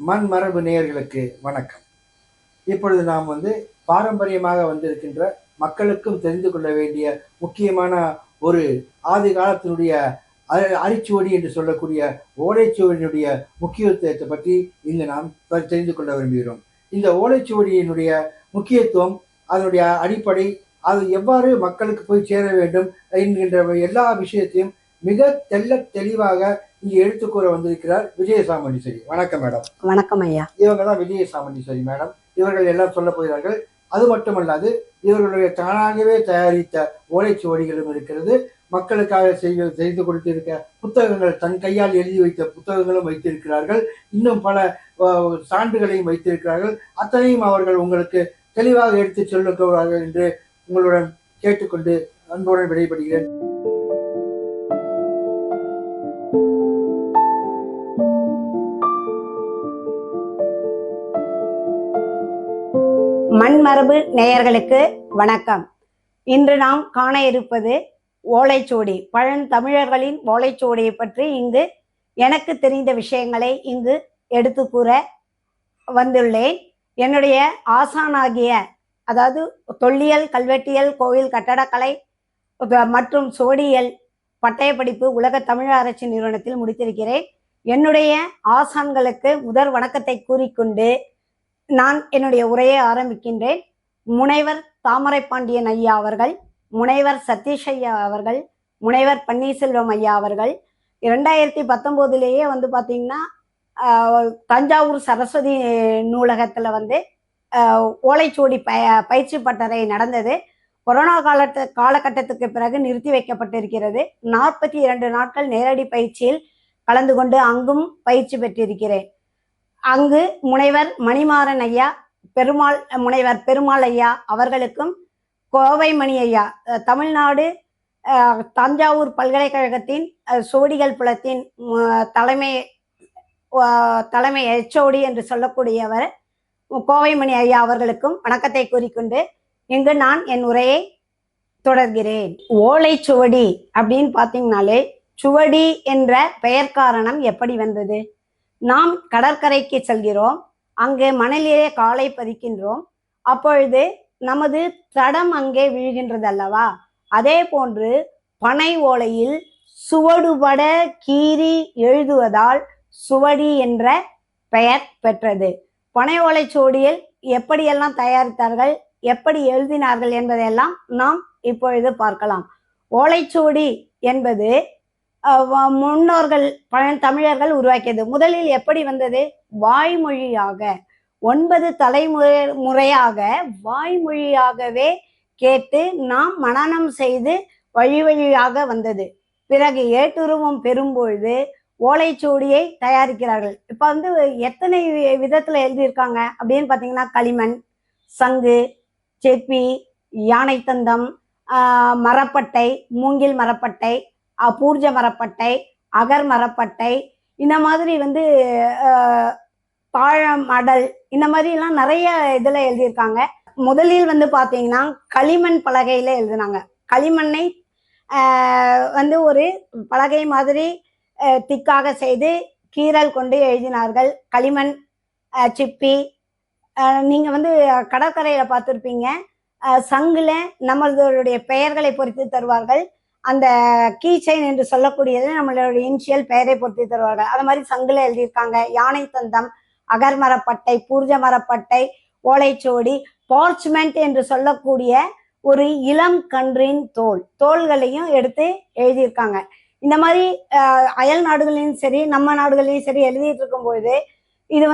மண் மரபு நேயர்களுக்கு வணக்கம். இப்பொழுது நாம் பாரம்பரியமாக வந்திருக்கின்ற மக்களுக்கும் தெரிந்து கொள்ள வேண்டிய முக்கியமான ஒரு ஆதி காலத்தினுடைய அரிச்சுவடி என்று சொல்லக்கூடிய ஓலைச்சுவடியினுடைய முக்கியத்துவத்தை பற்றி இங்கு நாம் தெரிந்து கொள்ள விரும்புகிறோம். இந்த ஓலைச்சுவடியினுடைய முக்கியத்துவம், அதனுடைய அடிப்படை, அது எவ்வாறு மக்களுக்கு போய் சேர வேண்டும் என்கின்ற எல்லா விஷயத்தையும் மிக தெளிவாக இங்கே எடுத்துக்கூற வந்திருக்கிறார் விஜயசாமுண்டீஸ்வரி. வணக்கம் மேடம். வணக்கம் ஐயா. இவங்க தான் விஜயசாமுண்டீஸ்வரி மேடம். இவர்கள் எல்லாம் சொல்ல போகிறார்கள். அது மட்டுமல்லாது இவர்களுடைய தானாகவே தயாரித்த ஓலைச்சுவடிகளும் இருக்கிறது. மக்களுக்காக செய்து கொடுத்திருக்க புத்தகங்கள், தன் கையால் எழுதி வைத்த புத்தகங்களும் வைத்திருக்கிறார்கள். இன்னும் பல சான்றுகளையும் வைத்திருக்கிறார்கள். அத்தனையும் அவர்கள் உங்களுக்கு தெளிவாக எடுத்து சொல்லுகிறார்கள் என்று உங்களுடன் கேட்டுக்கொண்டு அன்புடன் விடைபெறுகிறேன். மண்மரபு நேயர்களுக்கு வணக்கம். இன்று நாம் காண இருப்பது ஓலைச்சுவடி, பழந்தமிழர்களின் ஓலைச்சுவடியை பற்றி இங்கு எனக்கு தெரிந்த விஷயங்களை இங்கு எடுத்து கூற வந்துள்ளேன். என்னுடைய ஆசானாகிய, அதாவது தொல்லியல், கல்வெட்டியல், கோவில் கட்டடக்கலை மற்றும் சுவடியியல் பட்டய படிப்பு உலக தமிழ் ஆராய்ச்சி நிறுவனத்தில் முடித்திருக்கிறேன். என்னுடைய ஆசான்களுக்கு முதற் வணக்கத்தை கூறிக்கொண்டு நான் என்னுடைய உரையை ஆரம்பிக்கின்றேன். முனைவர் தாமரை பாண்டியன் ஐயா அவர்கள், முனைவர் சதீஷ் ஐயா அவர்கள், முனைவர் பன்னீர்செல்வம் ஐயா அவர்கள் 2019 பார்த்தீங்கன்னா தஞ்சாவூர் சரஸ்வதி நூலகத்தில் ஓலைச்சுவடி பயிற்சி பட்டறை நடந்தது. கொரோனா காலகட்டத்துக்கு பிறகு நிறுத்தி வைக்கப்பட்டிருக்கிறது. 42 நாட்கள் நேரடி பயிற்சியில் கலந்து கொண்டு அங்கும் பயிற்சி பெற்றிருக்கிறேன். அங்கு முனைவர் மணிமாறன் ஐயா, முனைவர் பெருமாள் ஐயா அவர்களுக்கும், கோவை மணி ஐயா, தமிழ்நாடு தஞ்சாவூர் பல்கலைக்கழகத்தின் சுவடிகள் புலத்தின் தலைமை HOD என்று சொல்லக்கூடியவர் கோவை மணி ஐயா அவர்களுக்கும் வணக்கத்தை கூறிக்கொண்டு இங்கு நான் என் உரையை தொடர்கிறேன். ஓலைச்சுவடி அப்படின்னு பார்த்தீங்கன்னாலே, சுவடி என்ற பெயர் காரணம் எப்படி வந்தது? நாம் கடற்கரைக்கு செல்கிறோம், அங்கே மணலிலே காலை பதிக்கின்றோம், அப்பொழுது நமது தடம் அங்கே விழுகின்றது அல்லவா? அதே போன்று பனை ஓலையில் சுவடுபட கீறி எழுதுவதால் சுவடி என்ற பெயர் பெற்றது. பனை ஓலைச்சுவடியில் எப்படியெல்லாம் தயாரித்தார்கள், எப்படி எழுதினார்கள் என்பதையெல்லாம் நாம் இப்பொழுது பார்க்கலாம். ஓலைச்சுவடி என்பது முன்னோர்கள் பழந்தமிழர்கள் உருவாக்கியது. முதலில் எப்படி வந்தது? வாய்மொழியாக, 9 தலைமுறையாக வாய்மொழியாகவே கேட்டு நாம் மனனம் செய்து வழியாக வந்தது. பிறகு ஏட்டுருவம் பெறும்பொழுது ஓலைச்சுவடியை தயாரிக்கிறார்கள். இப்போ எத்தனை விதத்துல எழுதியிருக்காங்க அப்படின்னு பார்த்தீங்கன்னா, களிமண், சங்கு, செப்பி, யானைத்தந்தம், மரப்பட்டை, மூங்கில் மரப்பட்டை, பூர்ஜ மரப்பட்டை, அகர் மரப்பட்டை, இந்த மாதிரி தாழமடல், இந்த மாதிரிலாம் நிறைய இதில் எழுதியிருக்காங்க. முதலில் பார்த்தீங்கன்னா களிமண் பலகையில் எழுதினாங்க. களிமண்ணை ஒரு பலகை மாதிரி திக்காக செய்து கீறல் கொண்டு எழுதினார்கள். களிமண் சிப்பி. நீங்கள் கடற்கரையில் பார்த்துருப்பீங்க, சங்குல நம்மளுடைய பெயர்களை பொறுத்து தருவார்கள். அந்த கீ செயின் என்று சொல்லக்கூடியது நம்மளுடைய இனிஷியல் பெயரை பொறுத்து தருவார்கள். அது மாதிரி சங்குல எழுதியிருக்காங்க. யானை தந்தம், அகர் மரப்பட்டை, பூர்ஜ மரப்பட்டை, ஓலைச்சுவடி, பார்ச்மெண்ட் என்று சொல்லக்கூடிய ஒரு இளம் கன்றின் தோள்களையும் எடுத்து எழுதியிருக்காங்க. இந்த மாதிரி அயல் நாடுகளையும் சரி, நம்ம நாடுகளையும் சரி எழுதிட்டு இருக்கும்போது இது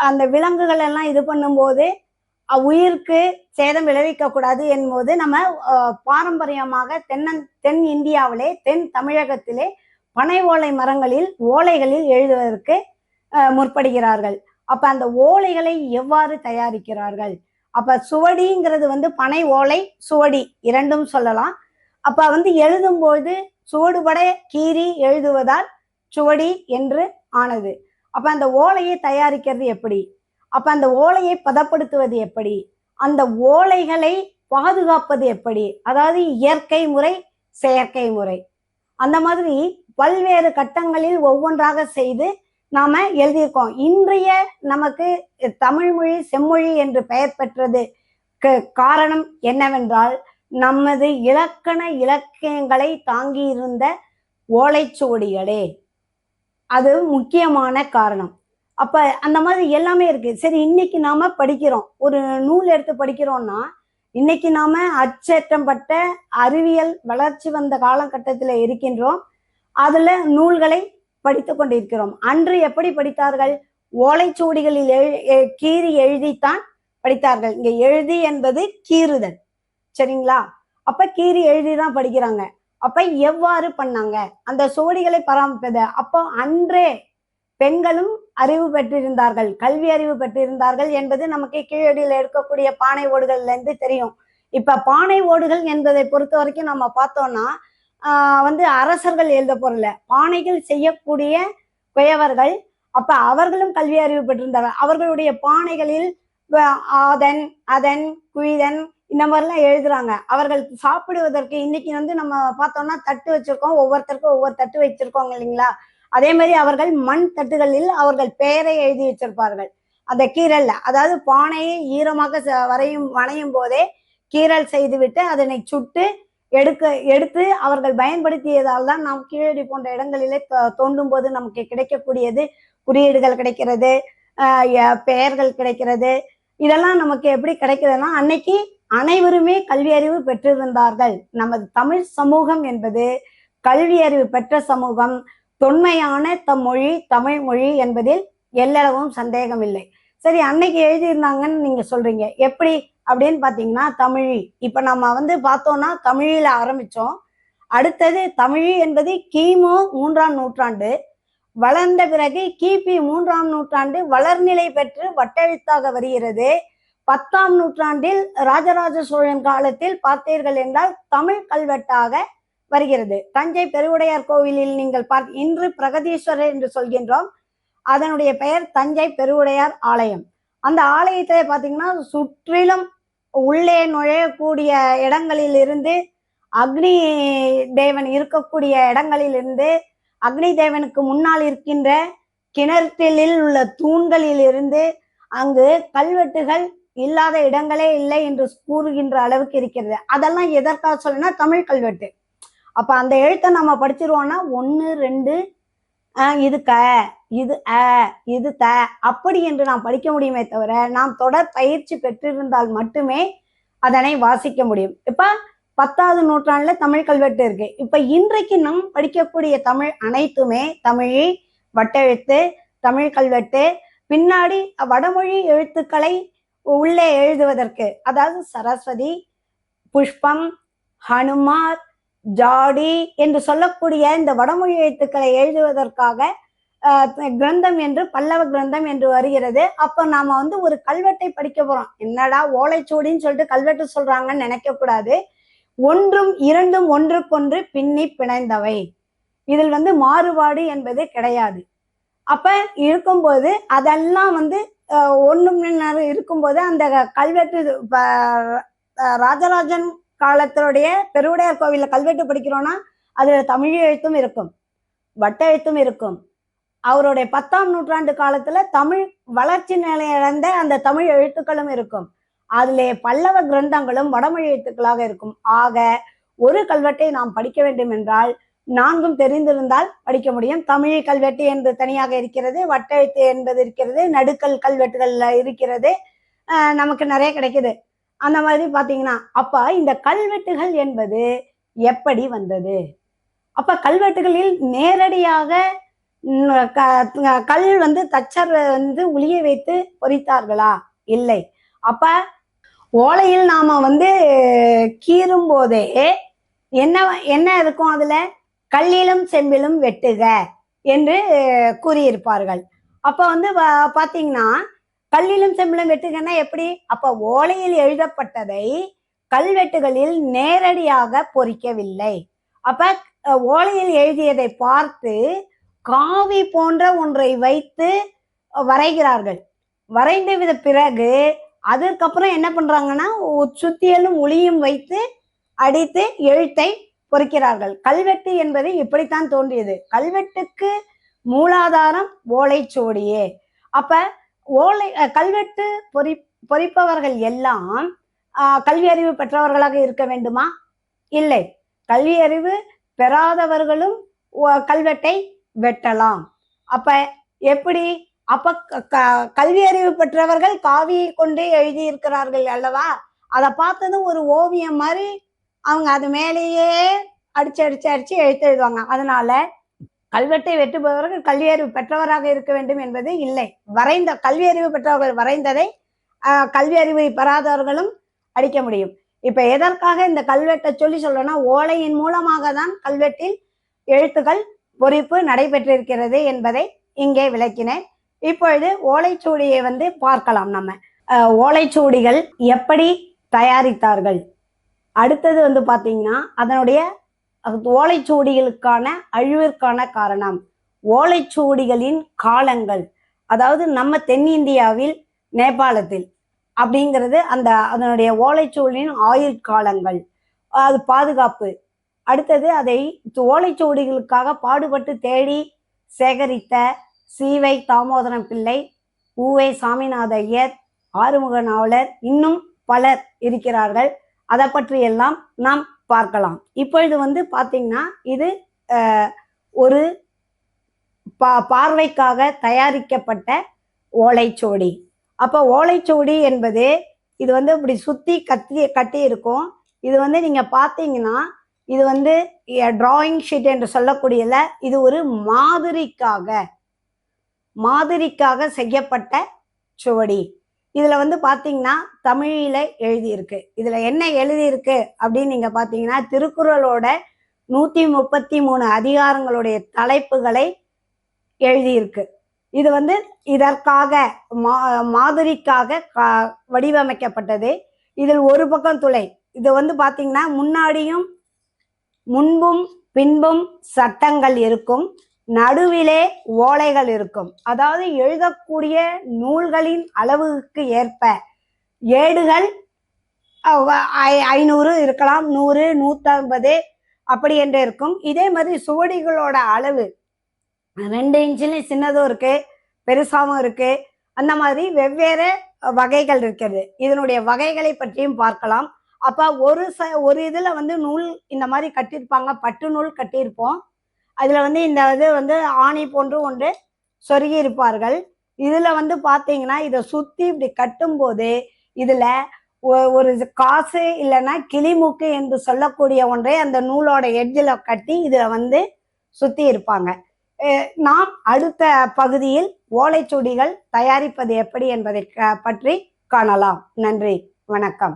அந்த விலங்குகள் எல்லாம் இது பண்ணும்போது உயிருக்கு சேதம் விளைவிக்க கூடாது என்பது நம்ம பாரம்பரியமாக தென் இந்தியாவிலே, தென் தமிழகத்திலே பனை ஓலை மரங்களில் ஓலைகளில் எழுதுவதற்கு முற்படுகிறார்கள். அப்ப அந்த ஓலைகளை எவ்வாறு தயாரிக்கிறார்கள்? அப்ப சுவடிங்கிறது பனை ஓலை, சுவடி இரண்டும் சொல்லலாம். அப்ப எழுதும்போது சுவடுபட கீறி எழுதுவதால் சுவடி என்று ஆனது. அப்ப அந்த ஓலையை தயாரிக்கிறது எப்படி? அப்ப அந்த ஓலையை பதப்படுத்துவது எப்படி? அந்த ஓலைகளை பாதுகாப்பது எப்படி? அதாவது இயற்கை முறை, செயற்கை முறை, அந்த மாதிரி பல்வேறு கட்டங்களில் ஒவ்வொன்றாக செய்து நாம எழுதியிருக்கோம். இன்றைய நமக்கு தமிழ் மொழி செம்மொழி என்று பெயர் பெற்றது காரணம் என்னவென்றால், நமது இலக்கண இலக்கியங்களை தாங்கியிருந்த ஓலைச்சுவடிகளே அது முக்கியமான காரணம். அப்ப அந்த மாதிரி எல்லாமே இருக்கு. சரி, இன்னைக்கு நாம படிக்கிறோம், ஒரு நூல் எடுத்து படிக்கிறோம்னா, இன்னைக்கு நாம அச்சேற்றப்பட்ட அறிவியல் வளர்ச்சி வந்த காலகட்டத்தில் இருக்கின்றோம். அதுல நூல்களை படித்துக் கொண்டிருக்கிறோம். அன்று எப்படி படித்தார்கள்? ஓலைச்சுவடிகளில் கீறி எழுதித்தான் படித்தார்கள். இங்க எழுதி என்பது கீறுதல், சரிங்களா? அப்ப கீறி எழுதிதான் படிக்கிறாங்க. அப்ப எவ்வாறு பண்ணாங்க அந்த சுவடிகளை பராமரிப்பது? அப்போ அன்றே பெண்களும் அறிவு பெற்றிருந்தார்கள், கல்வி அறிவு பெற்றிருந்தார்கள் என்பது நமக்கு கீழடியில் இருக்கக்கூடிய பானை ஓடுகள்ல இருந்து தெரியும். இப்ப பானை ஓடுகள் என்பதை பொறுத்த வரைக்கும் நம்ம பார்த்தோம்னா அரசர்கள் எழுத பொருள், பானைகள் செய்யக்கூடிய குயவர்கள், அப்ப அவர்களும் கல்வி அறிவு பெற்றிருந்தார்கள். அவர்களுடைய பானைகளில் ஆதன் அதன் குயிதன் இந்த மாதிரிலாம் எழுதுறாங்க. அவர்கள் சாப்பிடுவதற்கு இன்னைக்கு நம்ம பார்த்தோம்னா தட்டு வச்சிருக்கோம், ஒவ்வொருத்தருக்கும் ஒவ்வொரு தட்டு வச்சிருக்கோங்க இல்லைங்களா? அதே மாதிரி அவர்கள் மண் தட்டுகளில் அவர்கள் பெயரை எழுதி வச்சிருப்பார்கள். அந்த கீரல்ல, அதாவது பானையை ஈரமாக வணையும் போதே கீரல் செய்துவிட்டு அதனை சுட்டு எடுத்து அவர்கள் பயன்படுத்தியதால் தான் நாம் கீழடி போன்ற இடங்களிலே தோண்டும் போது நமக்கு கிடைக்கக்கூடியது குறியீடுகள் கிடைக்கிறது, பெயர்கள் கிடைக்கிறது. இதெல்லாம் நமக்கு எப்படி கிடைக்கிறதுனா, அன்னைக்கு அனைவருமே கல்வி அறிவு பெற்றிருந்தார்கள். நமது தமிழ் சமூகம் என்பது கல்வி அறிவு பெற்ற சமூகம். தொன்மையான மொழி தமிழ் மொழி என்பதில் எல்லளவும் சந்தேகம் இல்லை. சரி, அன்னைக்கு எழுதியிருந்தாங்கன்னு நீங்க சொல்றீங்க, எப்படி அப்படின்னு பாத்தீங்கன்னா, தமிழி. இப்ப நம்ம பார்த்தோம்னா தமிழில ஆரம்பிச்சோம். அடுத்தது தமிழி என்பது கிமு 3ஆம் நூற்றாண்டு வளர்ந்த பிறகு கிபி 3ஆம் நூற்றாண்டு வளர்நிலை பெற்று வட்டெழுத்தாக வருகிறது. 10ஆம் நூற்றாண்டில் ராஜராஜ சோழன் காலத்தில் பார்த்தீர்கள் என்றால் தமிழ் கல்வெட்டாக வருகிறது. தஞ்சை பெருவுடையார் கோவிலில் நீங்கள் இன்று பிரகதீஸ்வரர் என்று சொல்கின்றோம், அதனுடைய பெயர் தஞ்சை பெருவுடையார் ஆலயம். அந்த ஆலயத்தை பார்த்தீங்கன்னா சுற்றிலும் உள்ளே நுழையக்கூடிய இடங்களில் இருந்து, அக்னி தேவன் இருக்கக்கூடிய இடங்களில் இருந்து, அக்னி தேவனுக்கு முன்னால் இருக்கின்ற கிணற்றில் உள்ள தூண்களில் இருந்து அங்கு கல்வெட்டுகள் இல்லாத இடங்களே இல்லை என்று கூறுகின்ற அளவுக்கு இருக்கிறது. அதெல்லாம் எதற்காக சொல்லுன்னா தமிழ் கல்வெட்டு. அப்ப அந்த எழுத்தை நம்ம படிச்சிருவோம்னா 1 2 இது க, இது அ, இது த, அப்படி என்று நாம் படிக்க முடியுமே தவிர, நாம் தொடர் பயிற்சி பெற்றிருந்தால் மட்டுமே அதனை வாசிக்க முடியும். இப்ப 10வது நூற்றாண்டுல தமிழ் கல்வெட்டு இருக்கு. இப்ப இன்றைக்கு நாம் படிக்கக்கூடிய தமிழ் அனைத்துமே தமிழி, வட்டெழுத்து, தமிழ் கல்வெட்டு. பின்னாடி வடமொழி எழுத்துக்களை உள்ளே எழுதுவதற்கு, அதாவது சரஸ்வதி, புஷ்பம், ஹனுமார், ஜாடி என்று சொல்லக்கூடிய இந்த வடமொழி எழுத்துக்களை எழுதுவதற்காக கிரந்தம் என்று பல்லவ கிரந்தம் என்று வருகிறது. அப்ப நாம ஒரு கல்வெட்டை படிக்க போறோம், என்னடா ஓலைச்சுவடின்னு சொல்லிட்டு கல்வெட்டு சொல்றாங்கன்னு நினைக்க கூடாது. ஒன்றும் இரண்டும் ஒன்றுக்கொன்று பின்னி பிணைந்தவை, இதில் மாறுபாடு என்பது கிடையாது. அப்ப இருக்கும்போது அதெல்லாம் ஒண்ணும் இருக்கும்போது அந்த கல்வெட்டு ராஜராஜன் காலத்தினுடைய பெருவுடையார் கோவில்ல கல்வெட்டு படிக்கிறோம்னா அதுல தமிழ் எழுத்தும் இருக்கும், வட்ட எழுத்தும் இருக்கும். அவருடைய 10ஆம் நூற்றாண்டு காலத்துல தமிழ் வளர்ச்சி நிலையடைந்த அந்த தமிழ் எழுத்துக்களும் இருக்கும். அதிலே பல்லவ கிரந்தங்களும் வடமொழி எழுத்துக்களாக இருக்கும். ஆக ஒரு கல்வெட்டை நாம் படிக்க வேண்டும் என்றால் 4ம் தெரிந்திருந்தால் படிக்க முடியும். தமிழ் கல்வெட்டு என்று தனியாக இருக்கிறது, வட்டெழுத்து என்பது இருக்கிறது, நடுக்கல் கல்வெட்டுகள்ல இருக்கிறது, நமக்கு நிறைய கிடைக்குது. அந்த மாதிரி பாத்தீங்கன்னா, அப்ப இந்த கல்வெட்டுகள் என்பது எப்படி வந்தது? அப்ப கல்வெட்டுகளில் நேரடியாக கல் தச்சர் உளியை வைத்து பொறித்தார்களா? இல்லை. அப்ப ஓலையில் நாம கீறும் போதே என்ன இருக்கும்? அதுல கல்லிலும் செம்பிலும் வெட்டுக என்று கூறியிருப்பார்கள். அப்ப பாத்தீங்கன்னா கல்லிலும் செம்பிலும் வெட்டுகன்னா எப்படி? அப்ப ஓலையில் எழுதப்பட்டதை கல்வெட்டுகளில் நேரடியாக பொறிக்கவில்லை. அப்ப ஓலையில் எழுதியதை பார்த்து காவி போன்ற ஒன்றை வைத்து வரைகிறார்கள். வரைந்த பிறகு அதற்கப்புறம் என்ன பண்றாங்கன்னா சுத்தியலும் ஒளியும் வைத்து அடித்து எழுத்தை பொறிக்கிறார்கள். கல்வெட்டு என்பது இப்படித்தான் தோன்றியது. கல்வெட்டுக்கு மூலாதாரம் ஓலைச்சுவடியே. அப்ப ஓலை கல்வெட்டு பொறிப்பவர்கள் எல்லாம் கல்வி அறிவு பெற்றவர்களாக இருக்க வேண்டுமா? இல்லை. கல்வி அறிவு பெறாதவர்களும் கல்வெட்டை வெட்டலாம். அப்ப எப்படி? அப்ப கல்வி அறிவு பெற்றவர்கள் காவியை கொண்டே எழுதியிருக்கிறார்கள் அல்லவா? அதை பார்த்ததும் ஒரு ஓவியம் மாதிரி அவங்க அது மேலேயே அடிச்சு எழுதுவாங்க. அதனால கல்வெட்டை வெட்டுபவர்கள் கல்வி அறிவு பெற்றவராக இருக்க வேண்டும் என்பது இல்லை. கல்வி அறிவு பெற்றவர்கள் வரைந்ததை கல்வி அறிவை பெறாதவர்களும் அடிக்க முடியும். இப்ப எதற்காக இந்த கல்வெட்டை சொல்றேன்னா, ஓலையின் மூலமாக தான் கல்வெட்டில் எழுத்துக்கள் பொறிப்பு நடைபெற்றிருக்கிறது என்பதை இங்கே விளக்கினேன். இப்பொழுது ஓலைச்சுவடியை பார்க்கலாம். நம்ம ஓலைச்சுவடிகள் எப்படி தயாரித்தார்கள். அடுத்தது பாத்தீங்கன்னா, அதனுடைய ஓலைச்சுவடிகளுக்கான அழிவிற்கான காரணம், ஓலைச்சுவடிகளின் காலங்கள், அதாவது நம்ம தென்னிந்தியாவில் நேபாளத்தில் அப்படிங்கிறது அதனுடைய ஓலைச்சுவடியின் ஆயுள் காலங்கள், அது பாதுகாப்பு. அடுத்தது அதை ஓலைச்சுவடிகளுக்காக பாடுபட்டு தேடி சேகரித்த சீவை தாமோதரம் பிள்ளை, ஊவை சாமிநாத ஐயர், ஆறுமுக நாவலர், இன்னும் பலர் இருக்கிறார்கள். அதை பற்றி எல்லாம் நாம் பார்க்கலாம். இப்பொழுது பாத்தீங்கன்னா, இது ஒரு பார்வைக்காக தயாரிக்கப்பட்ட ஓலைச்சுவடி. அப்ப ஓலைச்சுவடி என்பது இது இப்படி சுத்தி கட்டி இருக்கும். இது நீங்க பாத்தீங்கன்னா, இது டிராயிங் ஷீட் என்று சொல்லக்கூடியல, இது ஒரு மாதிரிக்காக செய்யப்பட்ட சுவடி. இதுல பாத்தீங்கன்னா தமிழில எழுதியிருக்கு. இதுல என்ன எழுதியிருக்கு அப்படின்னு நீங்க பாத்தீங்கன்னா, திருக்குறளோட 133 அதிகாரங்களுடைய தலைப்புகளை எழுதியிருக்கு. இது இதற்காக மாதிரிக்காக வடிவமைக்கப்பட்டது. இதில் ஒரு பக்கம் துளை. இது பாத்தீங்கன்னா, முன்பும் பின்பும் சட்டங்கள் இருக்கும், நடுவிலே ஓலைகள் இருக்கும். அதாவது எழுதக்கூடிய நூல்களின் அளவுக்கு ஏற்ப ஏடுகள் 500 இருக்கலாம், 100, 150 அப்படி என்று இருக்கும். இதே மாதிரி சுவடிகளோட அளவு 2 இன்ச்சிலும் சின்னதும் இருக்கு, பெருசாவும் இருக்கு. அந்த மாதிரி வெவ்வேறு வகைகள் இருக்கிறது. இதனுடைய வகைகளை பற்றியும் பார்க்கலாம். அப்ப ஒரு இதுல நூல் இந்த மாதிரி கட்டியிருப்பாங்க, பட்டு நூல் கட்டியிருப்போம். அதுல இந்த இது ஆணி போன்று ஒன்று சொருகி இருப்பார்கள். இதுல பாத்தீங்கன்னா, இதை சுத்தி இப்படி கட்டும் போது இதுல ஒரு காசு இல்லைன்னா கிளிமூக்கு என்று சொல்லக்கூடிய ஒன்றை அந்த நூலோட எட்ஜில் கட்டி இதுல சுத்தி இருப்பாங்க. நாம் அடுத்த பகுதியில் ஓலைச்சுவடிகள் தயாரிப்பது எப்படி என்பதை பற்றி காணலாம். நன்றி, வணக்கம்.